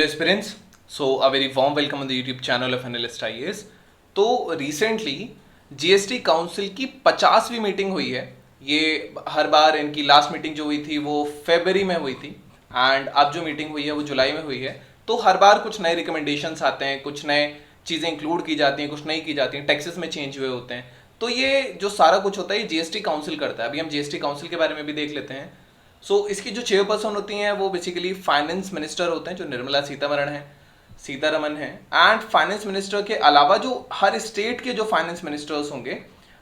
Aspirants, so a very warm welcome on the YouTube channel of Analyst IAS। तो recently GST council की 50वीं meeting हुई है। ये हर बार इनकी लास्ट मीटिंग जो हुई थी वो फरवरी में हुई थी एंड अब जो मीटिंग हुई है वो जुलाई में हुई है। तो हर बार कुछ नए रिकमेंडेशंस आते हैं, कुछ नए चीज़ें इंक्लूड की जाती हैं, कुछ नहीं की जाती हैं, टैक्सेस में चेंज हुए होते हैं। तो ये जो सारा कुछ होता है ये जीएसटी काउंसिल करता है। अभी हम जीएसटी काउंसिल के बारे में भी देख लेते हैं। इसकी जो चेयरपर्सन होती हैं वो बेसिकली फाइनेंस मिनिस्टर होते हैं, जो निर्मला सीतारमन है। एंड फाइनेंस मिनिस्टर के अलावा जो हर स्टेट के जो फाइनेंस मिनिस्टर्स होंगे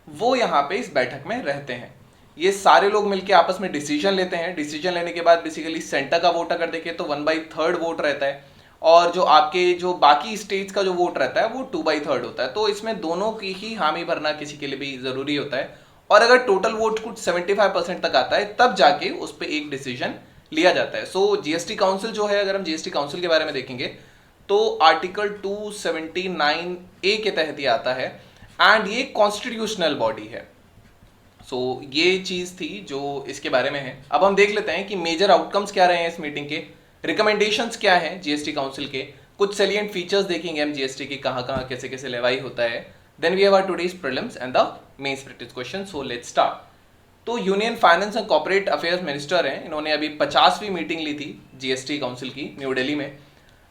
वो यहाँ पे इस बैठक में रहते हैं। ये सारे लोग मिलकर आपस में डिसीजन लेते हैं। डिसीजन लेने के बाद बेसिकली सेंटर का वोट अगर देखें तो 1/3 वोट रहता है, और जो आपके जो बाकी स्टेट्स का जो वोट रहता है वो 2/3 होता है। तो इसमें दोनों की ही हामी भरना किसी के लिए भी जरूरी होता है, और अगर टोटल वोट कुछ 75% तक आता है तब जाके उस पर एक डिसीजन लिया जाता है। जीएसटी काउंसिल जो है, अगर हम जीएसटी काउंसिल के बारे में देखेंगे तो आर्टिकल 279A के तहत ये आता है एंड ये कॉन्स्टिट्यूशनल बॉडी है। ये चीज थी जो इसके बारे में है। अब हम देख लेते हैं कि मेजर आउटकम्स क्या रहे हैं इस मीटिंग के, रिकमेंडेशंस क्या हैं जीएसटी काउंसिल के, कुछ सैलिएंट फीचर्स देखेंगे हम जीएसटी की, कहाँ कहाँ कैसे कैसे लेवाई होता है। Then we have our today's prelims and the mains practice question. So let's start. तो union finance and corporate affairs minister हैं, इन्होंने अभी 50वीं मीटिंग ली थी जीएसटी काउंसिल की न्यू दिल्ली में।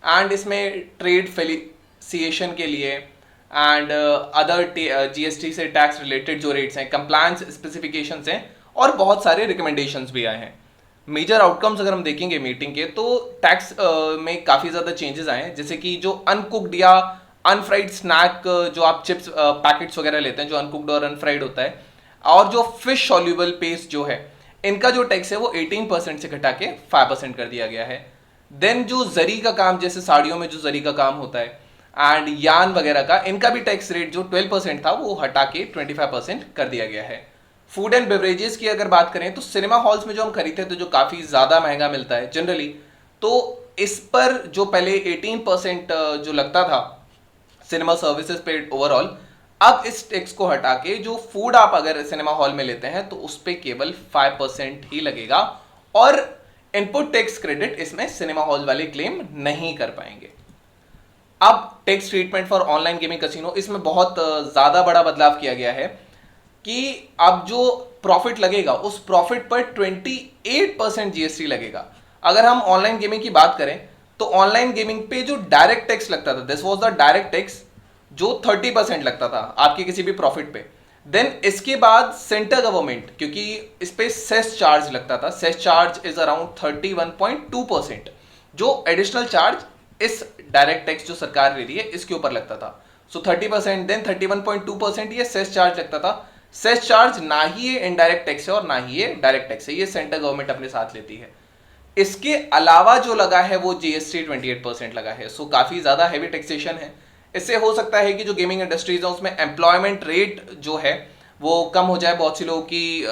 एंड इसमें ट्रेड फेलिसिएशन के लिए एंड अदर जीएसटी से टैक्स रिलेटेड जो रेट्स हैं, कंप्लायंस स्पेसिफिकेशंस हैं, और बहुत सारे रिकमेंडेशंस भी आए हैं। मेजर आउटकम्स अगर हम देखेंगे मीटिंग के तो टैक्स में काफ़ी ज़्यादा चेंजेस आए हैं, जैसे कि जो अनकुक्ड या अनफ्राइड स्नैक जो आप चिप्स पैकेट्स वगैरह लेते हैं, जो अनकुक्ड और अनफ्राइड होता है, और जो फिश सॉल्यूबल पेस्ट जो है, इनका जो टैक्स है वो 18% से घटा के 5% कर दिया गया है। देन जो जरी का काम, जैसे साड़ियों में जो जरी का काम होता है एंड यान वगैरह का, इनका भी टैक्स रेट जो 12% था वो हटा के 25% कर दिया गया है। फूड एंड बेवरेजेस की अगर बात करें तो सिनेमा हॉल्स में जो हम खरीदते थे, जो काफ़ी ज़्यादा महंगा मिलता है जनरली, तो इस पर जो पहले 18% जो लगता था सिनेमा सर्विसेज पे ओवरऑल, अब इस टैक्स को हटा के जो फूड आप अगर सिनेमा हॉल में लेते हैं तो उस पर केवल 5% ही लगेगा, और इनपुट टैक्स क्रेडिट इसमें सिनेमा हॉल वाले क्लेम नहीं कर पाएंगे। अब tax treatment for online gaming casino, इसमें बहुत ज़्यादा बड़ा बदलाव किया गया है कि अब जो प्रॉफिट लगेगा उस प्रॉफिट पर 28% जीएसटी लगेगा। अगर हम ऑनलाइन गेमिंग की बात करें तो ऑनलाइन गेमिंग पे जो डायरेक्ट टैक्स लगता था, this was the direct tax, जो 30% लगता था आपके किसी भी प्रॉफिट पे। देन इसके बाद सेंटर गवर्नमेंट, क्योंकि इस पे सेस चार्ज लगता था, सेस चार्ज इज अराउंड 31.2%, जो एडिशनल चार्ज इस डायरेक्ट टैक्स जो सरकार ले रही है इसके ऊपर लगता था। 30%, देन 31.2% ये सेस चार्ज लगता था। सेस चार्ज ना ही ये इनडायरेक्ट टैक्स है और ना ही ये डायरेक्ट टैक्स है, ये सेंट्रल गवर्नमेंट अपने साथ लेती है। इसके अलावा जो लगा है वो जीएसटी 28% लगा है। काफी ज्यादा हैवी टैक्सेशन है। इससे हो सकता है कि जो गेमिंग इंडस्ट्रीज है उसमें एम्प्लॉयमेंट रेट जो है वो कम हो जाए, बहुत सी लोगों की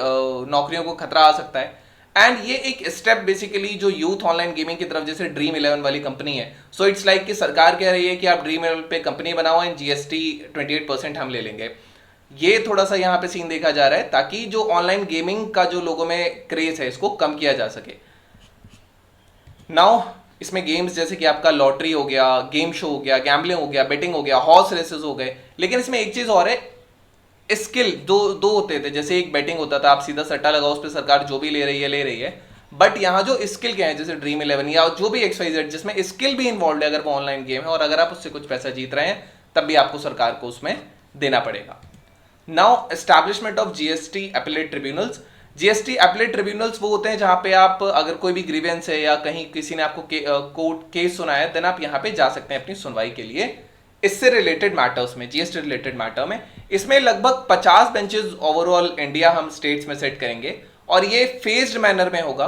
नौकरियों को खतरा आ सकता है। एंड ये एक स्टेप बेसिकली जो यूथ ऑनलाइन गेमिंग की तरफ, जैसे ड्रीम 11 वाली कंपनी है, सो इट्स लाइक कि सरकार कह रही है कि आप ड्रीम 11 पे कंपनी बनाओ एंड जीएसटी 28% हम ले लेंगे। ये थोड़ा सा यहाँ पे सीन देखा जा रहा है ताकि जो ऑनलाइन गेमिंग का जो लोगों में क्रेज है इसको कम किया जा सके। नाउ इसमें गेम्स जैसे कि आपका लॉटरी हो गया, गेम शो हो गया, गैम्बलिंग हो गया, बेटिंग हो गया, हॉर्स रेसेस हो गए, लेकिन इसमें एक चीज और है, स्किल दो होते थे। जैसे एक बेटिंग होता था, आप सीधा सट्टा लगाओ, उस पर सरकार जो भी ले रही है, बट यहाँ जो स्किल क्या है, जैसे ड्रीम 11 या जो भी XYZ जिसमें स्किल भी इन्वॉल्व है, अगर वो ऑनलाइन गेम है और अगर आप उससे कुछ पैसा जीत रहे हैं तब भी आपको सरकार को उसमें देना पड़ेगा। Now establishment of GST appellate tribunals. GST appellate tribunals वो होते हैं जहां पे आप अगर कोई भी ग्रीवेंस है या कहीं किसी ने आपको कोर्ट केस सुनाया है, देन आप यहां पे जा सकते हैं अपनी सुनवाई के लिए इससे रिलेटेड मैटर्स में, जीएसटी रिलेटेड मैटर में। इसमें लगभग 50 बेंचेस ओवरऑल इंडिया हम स्टेट्स में सेट करेंगे, और ये फेज्ड मैनर में होगा।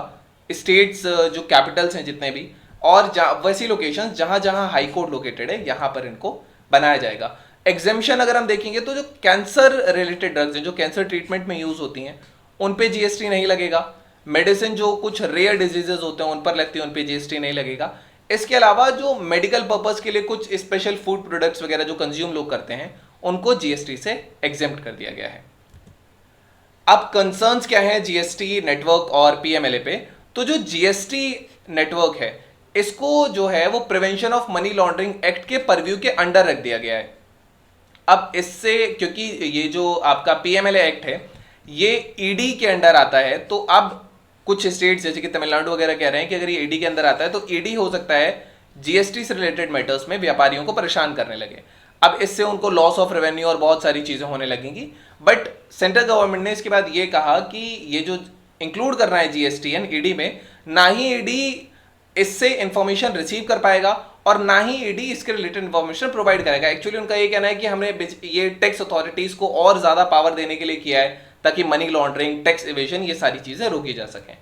स्टेट्स जो कैपिटल्स हैं जितने भी, और वैसी लोकेशंस जहां जहां हाई कोर्ट लोकेटेड है यहां पर इनको बनाया जाएगा। एग्जेम्पशन अगर हम देखेंगे तो जो कैंसर रिलेटेड ड्रग्स हैं, जो कैंसर ट्रीटमेंट में यूज होती हैं, उन पे जीएसटी नहीं लगेगा। मेडिसिन जो कुछ रेयर डिजीजेस होते हैं उन पर लगती है, उन पे जीएसटी नहीं लगेगा। इसके अलावा जो मेडिकल पर्पस के लिए कुछ स्पेशल फूड प्रोडक्ट्स वगैरह जो कंज्यूम लोग करते हैं उनको जीएसटी से एग्जेम्प्ट कर दिया गया है। अब कंसर्न्स क्या है जीएसटी नेटवर्क और पीएमएलए पे? तो जो जीएसटी नेटवर्क है इसको जो है वो prevention of money laundering act के परव्यू के अंडर रख दिया गया है। अब इससे, क्योंकि ये जो आपका पीएमएलए एक्ट है ये ईडी के अंडर आता है, तो अब कुछ स्टेट्स जैसे कि तमिलनाडु वगैरह कह रहे हैं कि अगर ये ईडी के अंदर आता है तो ईडी हो सकता है जीएसटी से रिलेटेड मैटर्स में व्यापारियों को परेशान करने लगे। अब इससे उनको लॉस ऑफ रेवेन्यू और बहुत सारी चीजें होने लगेंगी। बट सेंट्रल गवर्नमेंट ने इसके बाद ये कहा कि ये जो इंक्लूड करना है जीएसटी एंड ईडी में, ना ही ईडी इससे इंफॉर्मेशन रिसीव कर पाएगा और ना ही ईडी इसके रिलेटेड इंफॉर्मेशन प्रोवाइड करेगा। एक्चुअली उनका ये कहना है कि हमने ये टैक्स अथॉरिटीज को और ज्यादा पावर देने के लिए किया है ताकि मनी लॉन्ड्रिंग, टैक्स इवेजन, ये सारी चीजें रोकी जा सकें।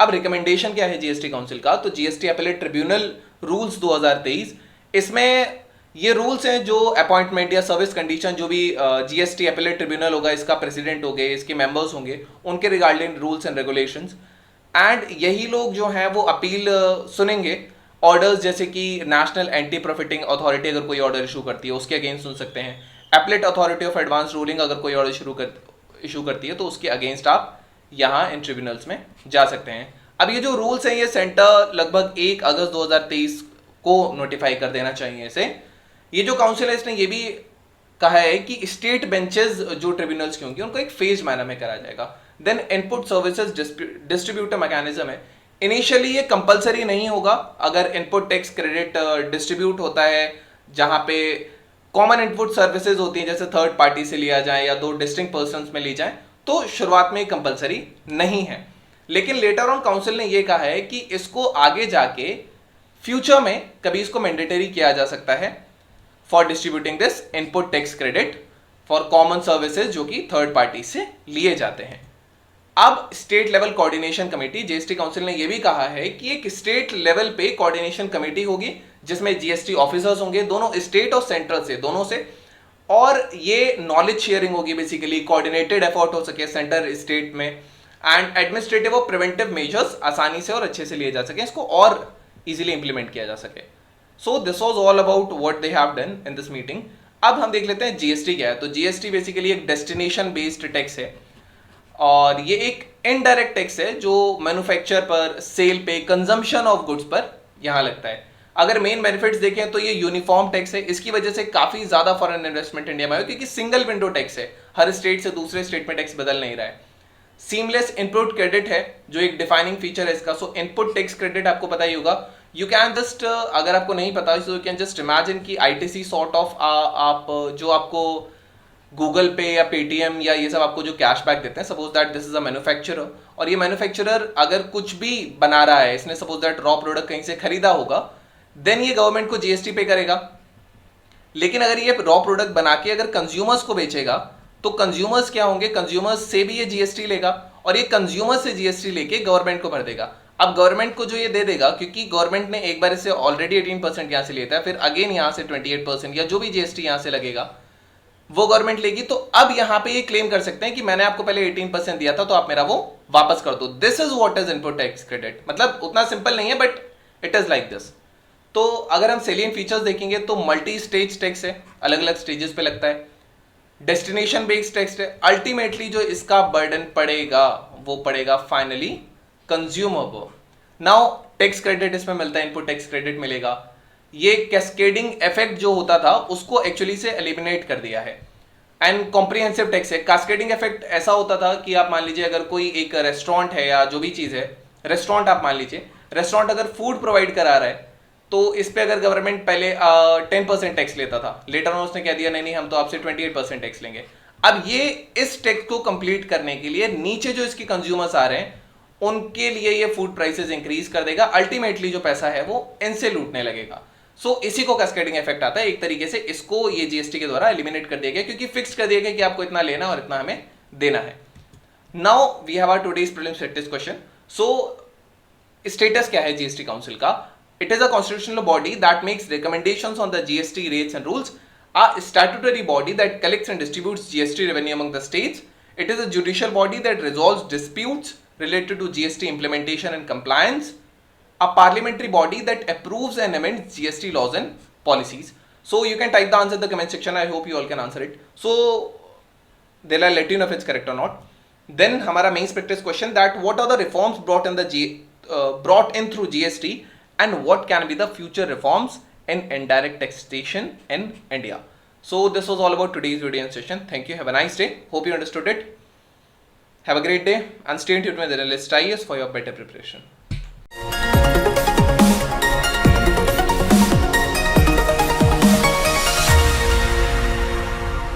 अब रिकमेंडेशन क्या है जीएसटी काउंसिल का? तो जीएसटी अपीलेट ट्रिब्यूनल रूल्स 2023, इसमें ये रूल्स हैं जो अपॉइंटमेंट या सर्विस कंडीशन, जो भी जीएसटी अपीलेट ट्रिब्यूनल होगा, इसका प्रेसिडेंट होंगे, इसके मेंबर्स होंगे, उनके regarding rules and regulations. And यही लोग जो हैं वो अपील सुनेंगे ऑर्डर्स, जैसे कि नेशनल एंटी प्रॉफिटिंग अथॉरिटी अगर कोई ऑर्डर इशू करती है उसके अगेंस्ट सुन सकते हैं। Appellate authority of advance ruling अगर कोई ऑर्डर इशू करती है तो उसके अगेंस्ट आप यहाँ इन ट्रिब्यूनल्स में जा सकते हैं। अब ये जो रूल्स हैं ये सेंटर लगभग 1 अगस्त 2023 को नोटिफाई कर देना चाहिए इसे। ये जो काउंसिल है इसने ये भी कहा है कि स्टेट बेंचेस जो ट्रिब्यूनल्स की होंगी उनको एक फेज मैनर में करा जाएगा। Then input services distributor mechanism है, इनिशियली ये कंपलसरी नहीं होगा। अगर इनपुट टैक्स क्रेडिट डिस्ट्रीब्यूट होता है जहां पे कॉमन इनपुट सर्विसेज होती हैं, जैसे थर्ड पार्टी से लिया जाए या 2 डिस्टिंक्ट पर्सन्स में ली जाए, तो शुरुआत में कंपलसरी नहीं है। लेकिन लेटर ऑन काउंसिल ने यह कहा है कि इसको आगे जाके फ्यूचर में कभी इसको मैंडेटरी किया जा सकता है for distributing this input tax credit for common services जो कि थर्ड पार्टी से लिए जाते हैं। अब state level coordination committee, GST council ने यह भी कहा है कि एक स्टेट लेवल पे कोऑर्डिनेशन कमेटी होगी जिसमें जीएसटी ऑफिसर्स होंगे, दोनों स्टेट और सेंट्रल से, दोनों से, और ये नॉलेज शेयरिंग होगी, बेसिकली कोऑर्डिनेटेड एफर्ट हो सके सेंटर स्टेट में, एंड एडमिनिस्ट्रेटिव और प्रिवेंटिव मेजर्स आसानी से और अच्छे से लिए जा सके, इसको और इजीली इंप्लीमेंट किया जा सके। So this was all about what they have done in this meeting. अब हम देख लेते हैं जीएसटी क्या है। तो जीएसटी बेसिकली एक डेस्टिनेशन बेस्ड टैक्स है और ये एक इनडायरेक्ट टैक्स है जो मैन्युफैक्चर पर, सेल पे, कंजम्पशन ऑफ गुड्स पर यहाँ लगता है। अगर मेन बेनिफिट्स देखें तो ये यूनिफॉर्म टैक्स है, इसकी वजह से काफी ज्यादा फॉरेन इन्वेस्टमेंट इंडिया में है क्योंकि सिंगल विंडो टैक्स है, हर स्टेट से दूसरे स्टेट में टैक्स बदल नहीं रहा है। सीमलेस इनपुट क्रेडिट है जो एक डिफाइनिंग फीचर है इसका। सो इनपुट टैक्स क्रेडिट आपको पता ही होगा, यू कैन जस्ट, अगर आपको नहीं पता so you can just imagine कि आईटीसी सॉर्ट ऑफ आप जो आपको गूगल पे या पेटीएम या ये सब आपको जो कैशबैक देते हैं, suppose that this is a manufacturer और ये मैन्युफैक्चरर अगर कुछ भी बना रहा है, इसने सपोज दैट रॉ प्रोडक्ट कहीं से खरीदा होगा, देन ये गवर्नमेंट को जीएसटी पे करेगा। लेकिन अगर ये रॉ प्रोडक्ट बना के अगर कंज्यूमर्स को बेचेगा तो कंज्यूमर्स क्या होंगे, कंज्यूमर्स से भी ये जीएसटी लेगा और ये कंज्यूमर से जीएसटी लेके गवर्नमेंट को भर देगा। अब गवर्नमेंट को जो ये दे देगा, क्योंकि गवर्नमेंट ने एक बार इसे ऑलरेडी 18% यहाँ से लेता है, फिर अगेन यहाँ से 28% या जो भी जीएसटी यहाँ से लगेगा वो गवर्नमेंट लेगी, तो अब यहाँ पे ये क्लेम कर सकते हैं कि मैंने आपको पहले 18% दिया था तो आप मेरा वो वापस कर दो। This is what is input tax credit. मतलब उतना सिंपल नहीं है but it is like this. तो अगर हम सेलियंट फीचर्स देखेंगे तो मल्टी स्टेज टैक्स है, अलग अलग स्टेजेस पे लगता है। डेस्टिनेशन बेस्ड टैक्स है, अल्टीमेटली जो इसका बर्डन पड़ेगा वो पड़ेगा फाइनली कंज्यूमर को। नाउ टैक्स क्रेडिट इसमें मिलता है, इनपुट टैक्स क्रेडिट मिलेगा। ये कैस्केडिंग इफेक्ट जो होता था उसको एक्चुअली से एलिमिनेट कर दिया है। एंड कॉम्प्रिहेंसिव टैक्स है। कैस्केडिंग इफेक्ट ऐसा होता था कि आप मान लीजिए अगर कोई एक रेस्टोरेंट है या जो भी चीज है, रेस्टोरेंट आप मान लीजिए, रेस्टोरेंट अगर फूड प्रोवाइड करा रहा है तो इस पे अगर गवर्नमेंट पहले 10% टैक्स लेता था, लेटर ऑन उसने कह दिया नहीं नहीं हम तो आपसे 28% टैक्स लेंगे। अब ये इस टैक्स को कंप्लीट करने के लिए नीचे जो इसके कंज्यूमर्स आ रहे हैं उनके लिए ये फूड प्राइसेस इंक्रीज कर देगा। अल्टीमेटली जो पैसा है वो इनसे लूटने लगेगा। सो इसी को कैस्केडिंग इफेक्ट आता है। एक तरीके से इसको ये जीएसटी के द्वारा एलिमिनेट कर दिया गया क्योंकि फिक्स कर दिया गया कि आपको इतना लेना और इतना हमें देना है। Now we have our today's prelims practice question. So status क्या है जीएसटी काउंसिल का? It is a constitutional body that makes recommendations on the GST rates and rules, a statutory body that collects and distributes GST revenue among the states. It is a judicial body that resolves disputes related to GST implementation and compliance, a parliamentary body that approves and amends GST laws and policies. So you can type the answer in the comment section. I hope you all can answer it. So they'll let you know if it's correct or not. Then हमारा main practice question that what are the reforms brought in through GST and what can be the future reforms in indirect taxation in India. So this was all about today's video and session. Thank you. Have a nice day. Hope you understood it. Have a great day and stay tuned with Analyst IAS for your better preparation.